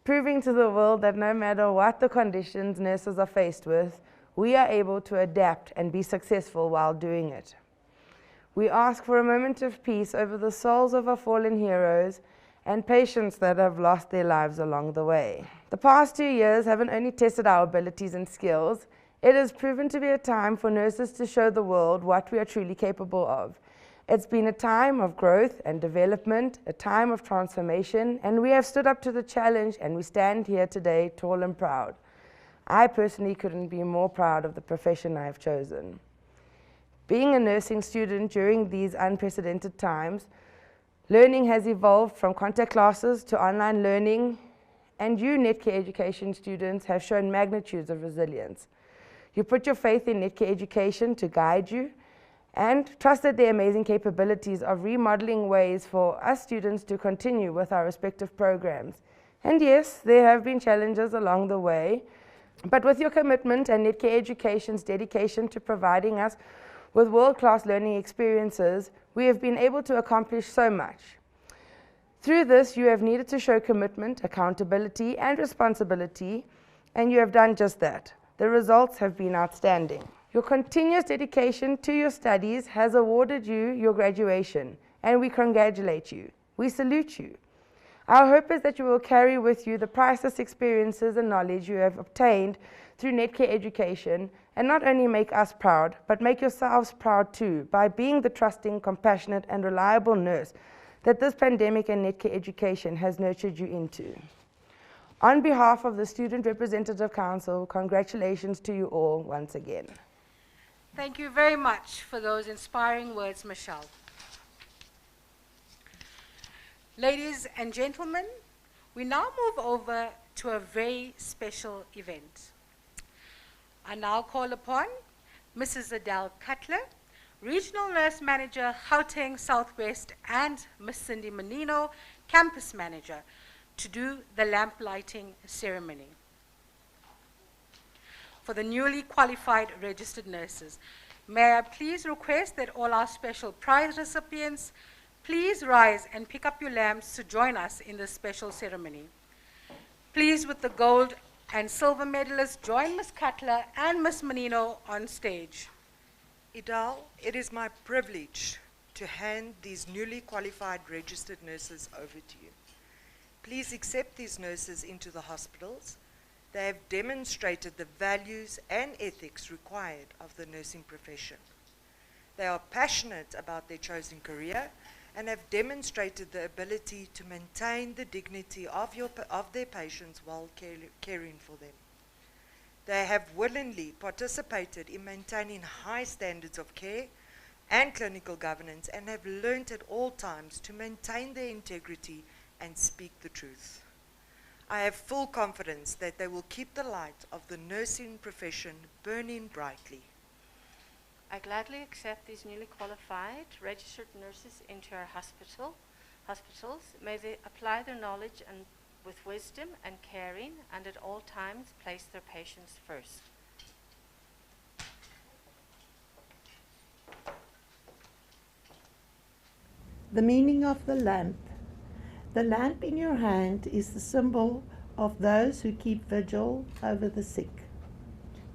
proving to the world that no matter what the conditions nurses are faced with, we are able to adapt and be successful while doing it. We ask for a moment of peace over the souls of our fallen heroes and patients that have lost their lives along the way. The past 2 years haven't only tested our abilities and skills, it has proven to be a time for nurses to show the world what we are truly capable of. It's been a time of growth and development, a time of transformation, and we have stood up to the challenge and we stand here today tall and proud. I personally couldn't be more proud of the profession I have chosen. Being a nursing student during these unprecedented times, learning has evolved from contact classes to online learning, and you Netcare education students have shown magnitudes of resilience. You put your faith in Netcare education to guide you and trusted their amazing capabilities of remodeling ways for us students to continue with our respective programs. And yes, there have been challenges along the way, but with your commitment and Netcare education's dedication to providing us with world-class learning experiences, we have been able to accomplish so much. Through this, you have needed to show commitment, accountability, and responsibility, and you have done just that. The results have been outstanding. Your continuous dedication to your studies has awarded you your graduation, and we congratulate you. We salute you. Our hope is that you will carry with you the priceless experiences and knowledge you have obtained through Netcare education, and not only make us proud, but make yourselves proud too by being the trusting, compassionate, and reliable nurse that this pandemic and Netcare education has nurtured you into. On behalf of the Student Representative Council, congratulations to you all once again. Thank you very much for those inspiring words, Michelle. Ladies and gentlemen, we now move over to a very special event. I now call upon Mrs. Adele Cutler, Regional Nurse Manager, Gauteng Southwest, and Ms. Cindy Menino, Campus Manager, to do the lamp lighting ceremony for the newly qualified registered nurses. May I please request that all our special prize recipients please rise and pick up your lamps to join us in this special ceremony. Please, with the gold and silver medalists, join Ms. Cutler and Ms. Menino on stage. Idal, it is my privilege to hand these newly qualified registered nurses over to you. Please accept these nurses into the hospitals. They have demonstrated the values and ethics required of the nursing profession. They are passionate about their chosen career and have demonstrated the ability to maintain the dignity of their patients while caring for them. They have willingly participated in maintaining high standards of care and clinical governance and have learned at all times to maintain their integrity and speak the truth. I have full confidence that they will keep the light of the nursing profession burning brightly. I gladly accept these newly qualified registered nurses into our hospitals. May they apply their knowledge and with wisdom and caring, and at all times place their patients first. The meaning of the lamp. The lamp in your hand is the symbol of those who keep vigil over the sick.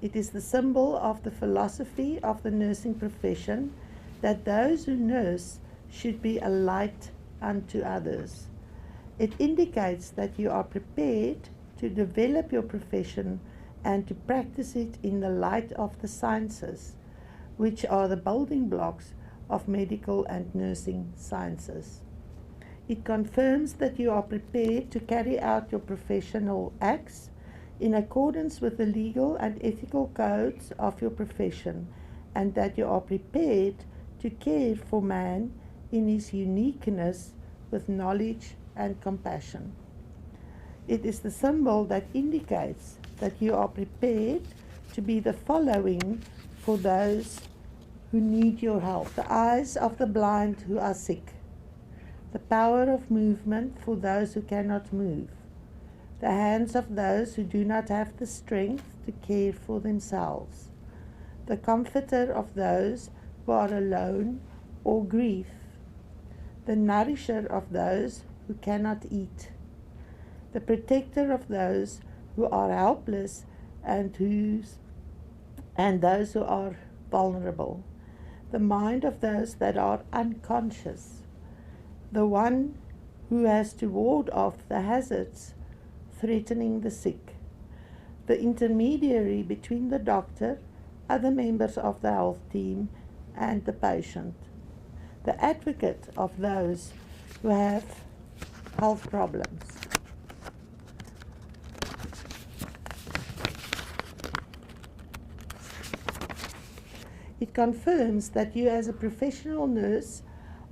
It is the symbol of the philosophy of the nursing profession that those who nurse should be a light unto others. It indicates that you are prepared to develop your profession and to practice it in the light of the sciences, which are the building blocks of medical and nursing sciences. It confirms that you are prepared to carry out your professional acts in accordance with the legal and ethical codes of your profession, and that you are prepared to care for man in his uniqueness with knowledge and compassion. It is the symbol that indicates that you are prepared to be the following for those who need your help, the eyes of the blind who are sick, the power of movement for those who cannot move, the hands of those who do not have the strength to care for themselves, the comforter of those who are alone or grief, the nourisher of those who cannot eat, the protector of those who are helpless and those who are vulnerable, the mind of those that are unconscious, the one who has to ward off the hazards threatening the sick, the intermediary between the doctor, other members of the health team, and the patient, the advocate of those who have health problems. It confirms that you as a professional nurse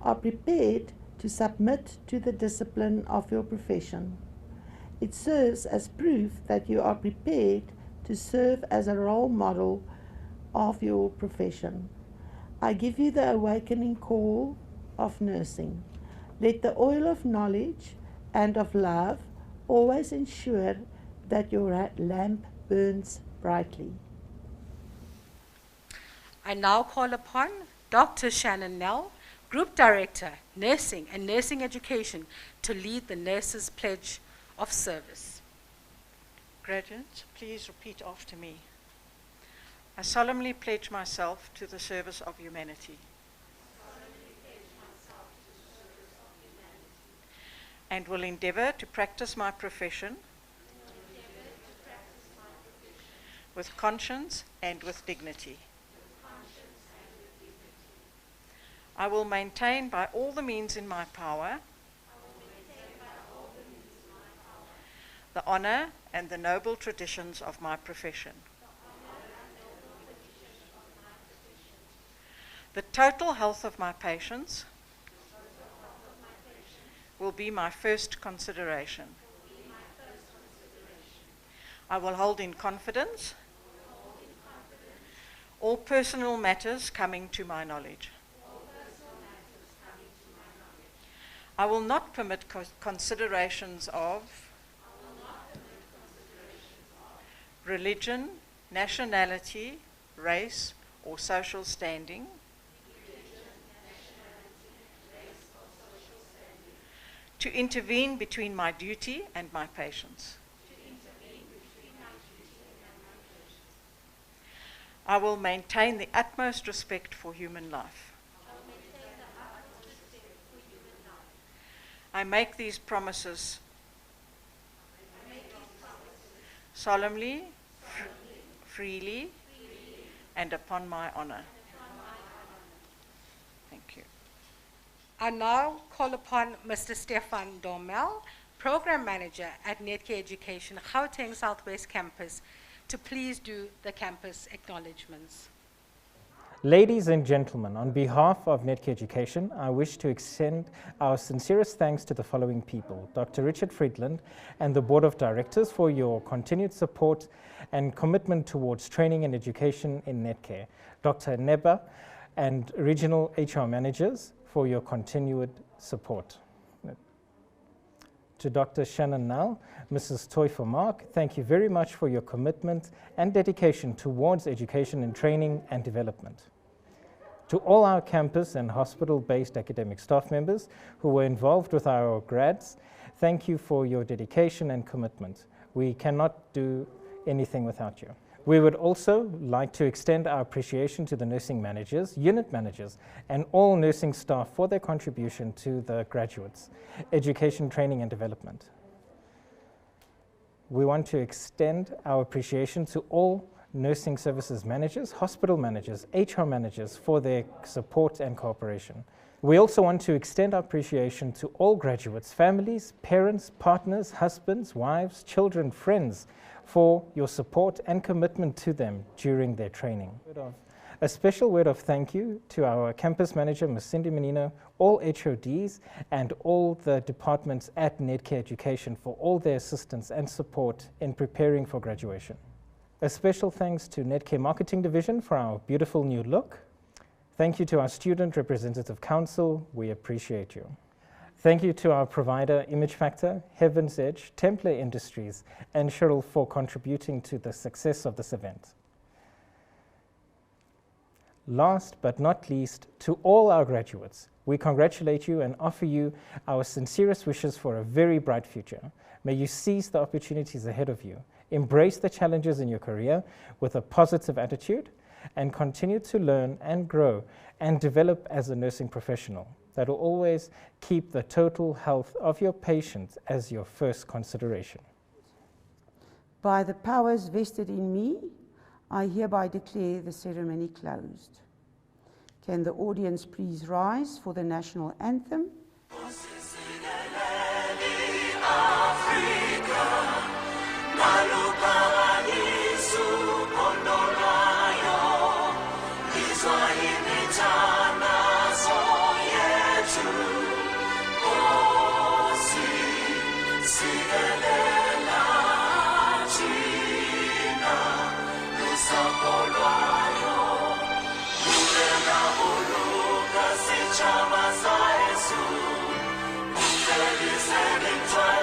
are prepared to submit to the discipline of your profession. It serves as proof that you are prepared to serve as a role model of your profession. I give you the awakening call of nursing. Let the oil of knowledge and of love always ensure that your lamp burns brightly. I now call upon Dr. Shannon Nell, Group Director, Nursing and Nursing Education, to lead the Nurses' Pledge of Service. Graduates, please repeat after me. I solemnly pledge myself to the service of humanity. And will endeavour to practice my profession with conscience and with dignity. I will maintain by all the means in my power the honour and the noble traditions of my profession. The total health of my patients will be my first consideration. I will hold in confidence all personal matters coming to my knowledge. I will not permit considerations of religion, nationality, race, or social standing to intervene between my duty and my patients. I will maintain the utmost respect for human life. I make these promises solemnly, freely, and upon my honour. Thank you. I now call upon Mr. Stefan Dormel, Program Manager at Netcare Education, Gauteng Southwest Campus, to please do the campus acknowledgements. Ladies and gentlemen, on behalf of Netcare Education, I wish to extend our sincerest thanks to the following people: Dr. Richard Friedland and the Board of Directors for your continued support and commitment towards training and education in Netcare, Dr. Neba and Regional HR Managers for your continued support. To Dr. Shannon Nell, Mrs. Toifer Mark, thank you very much for your commitment and dedication towards education and training and development. To all our campus and hospital-based academic staff members who were involved with our grads, thank you for your dedication and commitment. We cannot do anything without you. We would also like to extend our appreciation to the nursing managers, unit managers, and all nursing staff for their contribution to the graduates, education, training, and development. We want to extend our appreciation to all nursing services managers, hospital managers, HR managers for their support and cooperation. We also want to extend our appreciation to all graduates, families, parents, partners, husbands, wives, children, friends, for your support and commitment to them during their training. A special word of thank you to our campus manager, Ms. Cindy Menino, all HODs, and all the departments at Netcare Education for all their assistance and support in preparing for graduation. A special thanks to Netcare Marketing Division for our beautiful new look. Thank you to our Student Representative Council. We appreciate you. Thank you to our provider, Image Factor, Heaven's Edge, Templar Industries, and Cheryl for contributing to the success of this event. Last but not least, to all our graduates, we congratulate you and offer you our sincerest wishes for a very bright future. May you seize the opportunities ahead of you, embrace the challenges in your career with a positive attitude, and continue to learn and grow and develop as a nursing professional that will always keep the total health of your patients as your first consideration. By the powers vested in me, I hereby declare the ceremony closed. Can the audience please rise for the national anthem? Chama sa Yesu, Mungeli se